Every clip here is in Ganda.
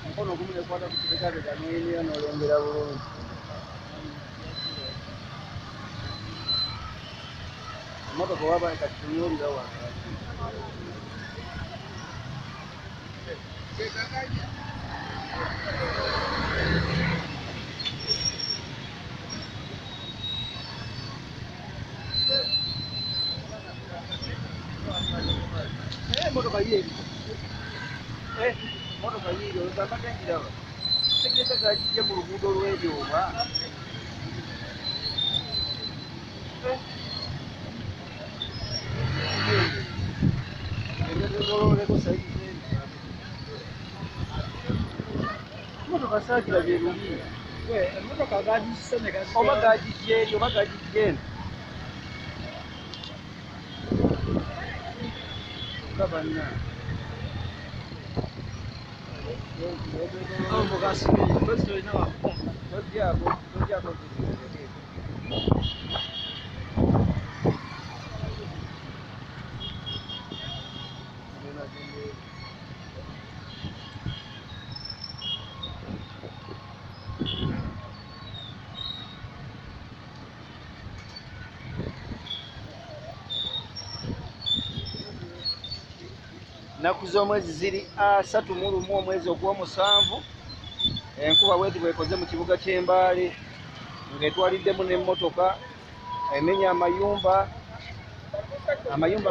Mkono kumule kwata kuchekana kanini analengera bulungi. Moto kwa hapa ikatunyonga wa. Moto kaje. Moto kaje utapata ngira. Seketa kaje ku rugudo rwejo ba. Moto kasakira birungi. Moto kagaji seneka. Oba gaji je, oba gaji je. Kabana. Oh, bogasi. Basi ina. Ndio hapo. Naku z'omwezi ziri 31 omwezi ogw'omusanvu enkuba bweti bwekoze mu kibuga ky'Embale ng'etwaliddemu n'emmotoka emenya amayumba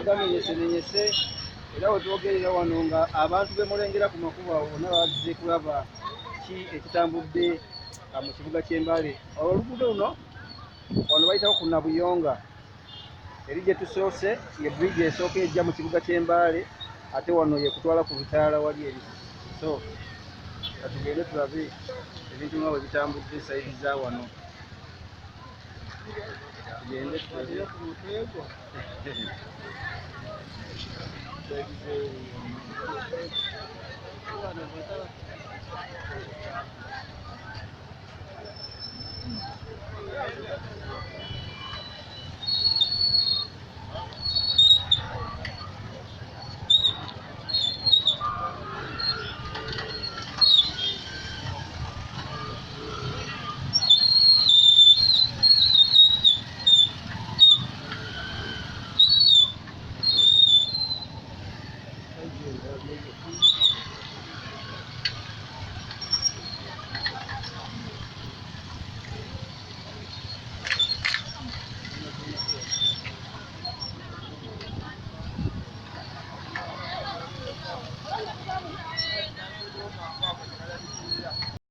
gamenyesemenyese era wetwogerera wano nga abantu bemulengera ku makubo awo bonna bazze kulaba ki ekitambudde mu kibuga ky'Embale. Oluguudo luno wano bayitawo ku Nabuyonga eri gye tusoose ye bridge esooka ejja mu kibuga ky'Embale ate wano ye kutwala ku Butaala wali eri. So katugende tulabe ebintu nga bwe bitambudde sayidi za wano. Tugende tulabe ku mutego.